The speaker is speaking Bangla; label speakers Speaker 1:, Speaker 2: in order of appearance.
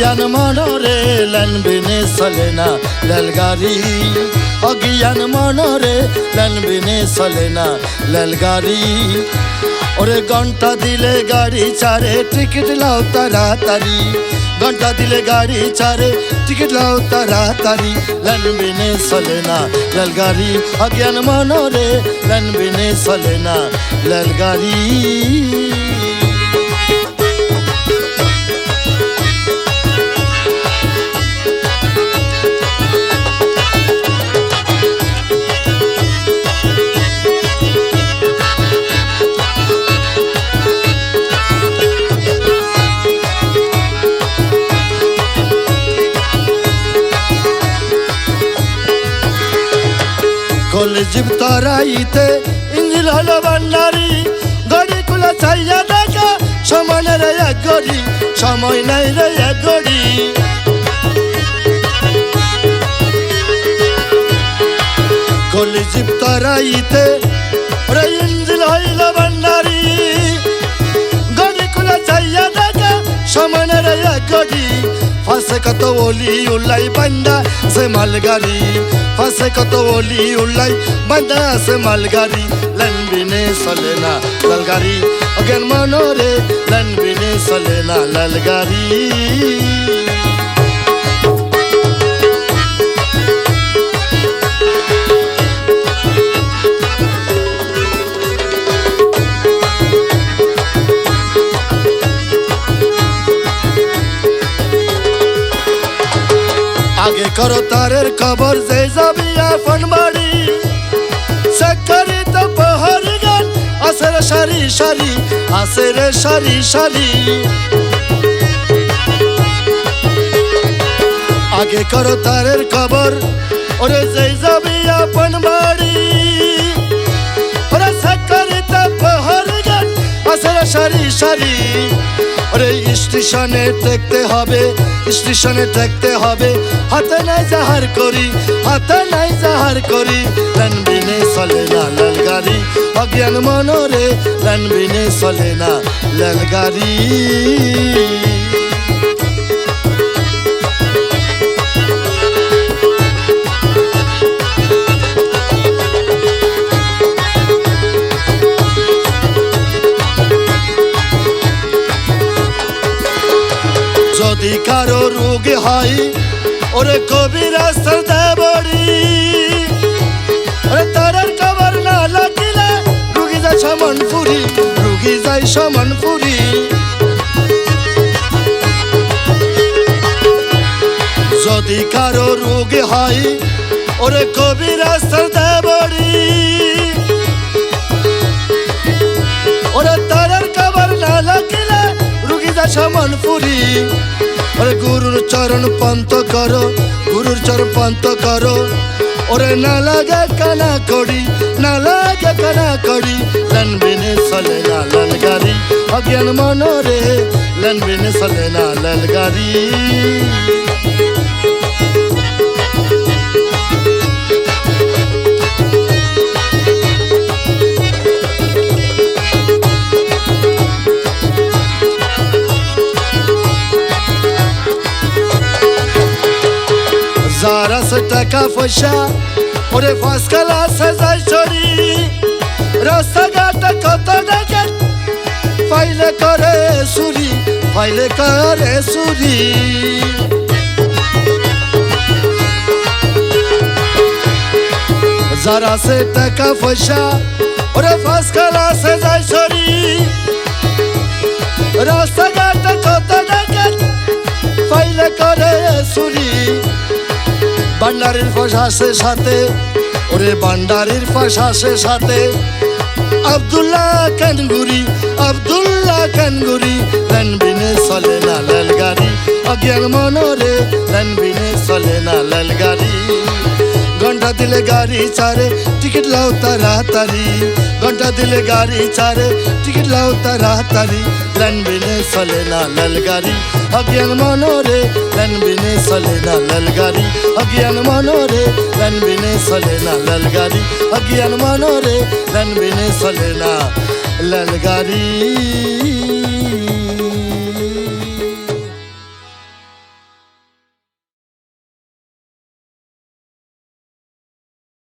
Speaker 1: অজ্ঞান মনরে লেন বিনে চলে না রেলগাড়ি অজ্ঞান মনরে লেন বিনে চলে না রেলগাড়ি ওরে ঘন্টা দিলে গাড়ি চারে টিকিট লাও তাড়াতাড়ি ঘন্টা দিলে গাড়ি চারে টিকিট লাও তাড়াতাড়ি লেন বিনে চলে না রেলগাড়ি অজ্ঞান মনরে লেন বিনে চলে না রেলগাড়ি কলেজিব তরাইতে ইঞ্জিল হলো ভান্ডারি গড়ি কুলা চাইয়া দেখা সময় নেই রে এক গড়ি সময় নেই রে এক গড়ি কলেজিব তরাইতে ওরে ইঞ্জিল হইলো ভান্ডারি গড়ি কুলা চাইয়া দেখা সময় নেই রে এক গড়ি ফাঁসে কত ওলি উল্লাই বান্দা সে মালগাড়ি ফাঁসে কত ওলি উল্লাই বান্দা সে মালগাড়ি লেন বিনে চলে না লালগাড়ি অজ্ঞান মনরে লেন বিনে চলে না লালগাড়ি আগে করো তারের খবর যে যাবি আপন বাড়ি সেকারি তো পাহাড়ি গান আছে রে সারি সারি আছে রে সারি সারি আগে করো তারের খবর ওরে যে যাবি আপন বাড়ি ওরে সেকারি তো পাহাড়ি গান আছে রে সারি সারি ওরে স্টেশনে দেখতে হবে স্টেশনে দেখতে হবে হাতে নাই জাহার করি হাতে নাই জাহার করি লেন বিনে চলে না রেলগাড়ি অজ্ঞান মনরে লেন বিনে চলে না রেলগাড়ি যদি কারো রোগ হয় ওরে কবিরাজ দেবড়ি ওরে তারার খবর না লাগিলে রুগী যায় সমনপুরি রুগী যায় সমনপুরি যদি কারো রোগ হয় ওরে কবিরাজ দেবড়ি ওরে তারার খবর না লাগিলে রুগী যায় সমনপুরি ওরে গুরুর চরণ পন্ত করো গুরুর চরণ পন্ত করো ওরে না লাগে কানা কড়ি না লাগে কানা কড়ি লেন বিনে চলে না লালগাড়ি অজ্ঞান মনরে লেন বিনে চলে না লালগাড়ি যার আছে টাকা পয়সা ওরে ফার্স্ট ক্লাসে যায় চড়ি রাস্তাঘাটে কত ডাকে ফাইলে করে চুরি ফাইলে করে চুরি যার আছে টাকা পয়সা ওরে ফার্স্ট ক্লাসে যায় চড়ি রাস্তাঘাটে কত ডাকে ফাইলে করে চুরি ভান্ডারির ফাঁসাসের সাথে ওরে ভান্ডারির ফাঁসাসের সাথে আব্দুল্লাহ কানগুরি লেন বিনে চলে না রেলগাড়ি অজ্ঞান মনরে লেন বিনে চলে না রেলগাড়ি ঘন্টা দিলে গাড়ি চারে টিকিট লাও তাড়াতাড়ি ঘন্টা দিলে গাড়ি চারে টিকিট লাও তাড়াতাড়ি লেন বিনে চলে না রেলগাড়ি অজ্ঞান মনরে লেন বিনে চলে না রেলগাড়ি অজ্ঞান মনরে লেন বিনে চলে না রেলগাড়ি অজ্ঞান মনরে লেন বিনে চলে না রেলগাড়ি